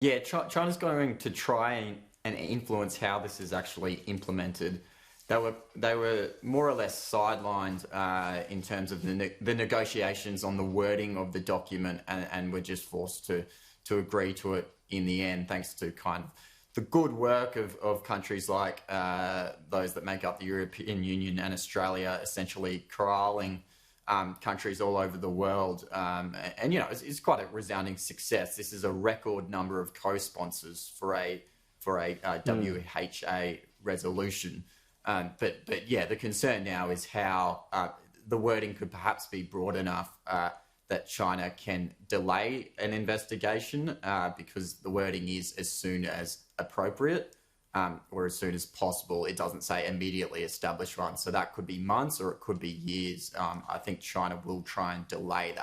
Yeah, China's going to try and influence how this is actually implemented. They were more or less sidelined in terms of the negotiations on the wording of the document, and were just forced to agree to it in the end, thanks to kind of the good work of countries like those that make up the European Union and Australia, essentially corralling countries all over the world. And you know, it's quite a resounding success. This is a record number of co-sponsors for a WHA resolution. But yeah, the concern now is how the wording could perhaps be broad enough that China can delay an investigation because the wording is as soon as appropriate or as soon as possible. It doesn't say immediately establish one. So that could be months or it could be years. I think China will try and delay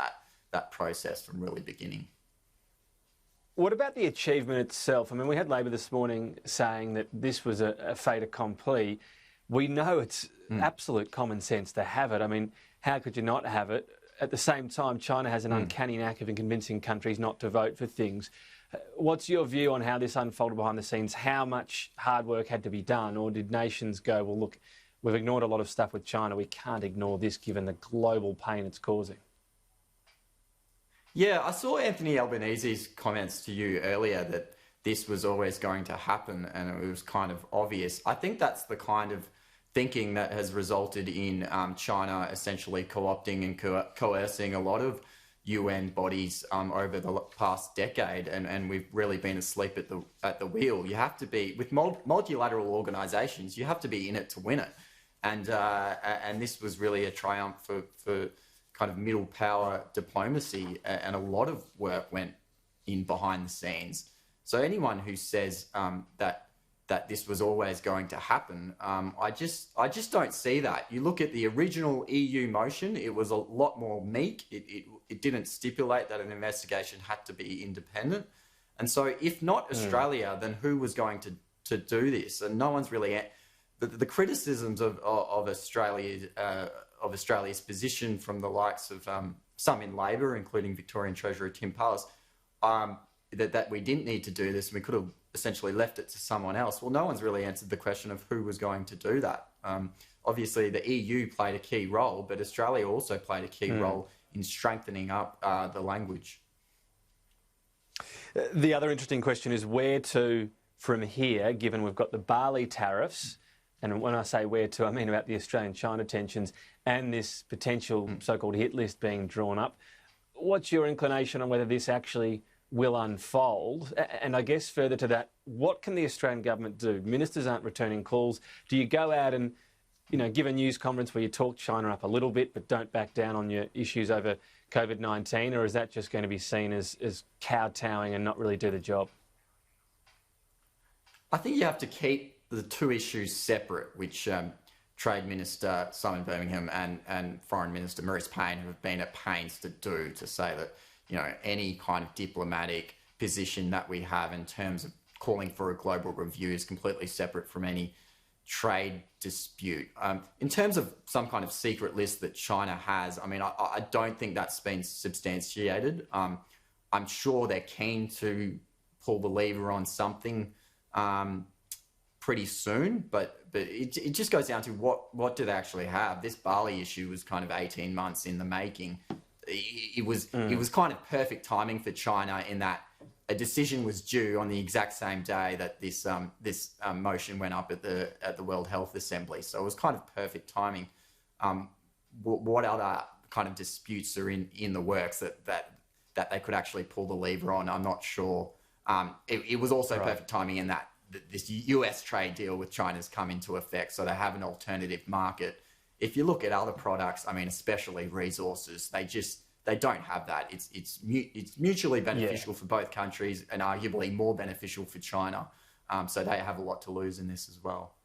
that process from really beginning. What about the achievement itself? I mean, we had Labor this morning saying that this was a fait accompli. We know it's absolute common sense to have it. I mean, how could you not have it? At the same time, China has an uncanny knack of convincing countries not to vote for things. What's your view on how this unfolded behind the scenes? How much hard work had to be done? Or did nations go, well, look, we've ignored a lot of stuff with China. We can't ignore this given the global pain it's causing? Yeah, I saw Anthony Albanese's comments to you earlier that this was always going to happen and it was kind of obvious. I think that's the kind of thinking that has resulted in China essentially co-opting and coercing a lot of UN bodies over the past decade, and we've really been asleep at the wheel. You have to be, with multilateral organisations, you have to be in it to win it, and this was really a triumph for kind of middle power diplomacy, and a lot of work went in behind the scenes. So anyone who says that this was always going to happen, I just don't see that. You look at the original EU motion; it was a lot more meek. It didn't stipulate that an investigation had to be independent, and so if not Australia, then who was going to do this? And no one's really the criticisms of Australia. Of Australia's position from the likes of some in Labor, including Victorian Treasurer Tim Pallas, that we didn't need to do this and we could have essentially left it to someone else. Well, no one's really answered the question of who was going to do that. Obviously, the EU played a key role, but Australia also played a key role in strengthening up the language. The other interesting question is where to from here, given we've got the barley tariffs, and when I say where to, I mean about the Australian-China tensions and this potential so-called hit list being drawn up. What's your inclination on whether this actually will unfold? And I guess further to that, what can the Australian government do? Ministers aren't returning calls. Do you go out and, you know, give a news conference where you talk China up a little bit but don't back down on your issues over COVID-19, or is that just going to be seen as kowtowing and not really do the job? I think you have to keep the two issues separate, which Trade Minister Simon Birmingham and Foreign Minister Maurice Payne have been at pains to do, to say that, you know, any kind of diplomatic position that we have in terms of calling for a global review is completely separate from any trade dispute. In terms of some kind of secret list that China has, I mean, I don't think that's been substantiated. I'm sure they're keen to pull the lever on something pretty soon, but it just goes down to what do they actually have. This barley issue was kind of 18 months in the making. It was kind of perfect timing for China in that a decision was due on the exact same day that this motion went up at the World Health Assembly. So it was kind of perfect timing. What other kind of disputes are in the works that they could actually pull the lever on? I'm not sure. It was also perfect timing in that this US trade deal with China's come into effect, so they have an alternative market. If you look at other products, I mean, especially resources, they don't have that. It's mutually beneficial for both countries and arguably more beneficial for China. So they have a lot to lose in this as well.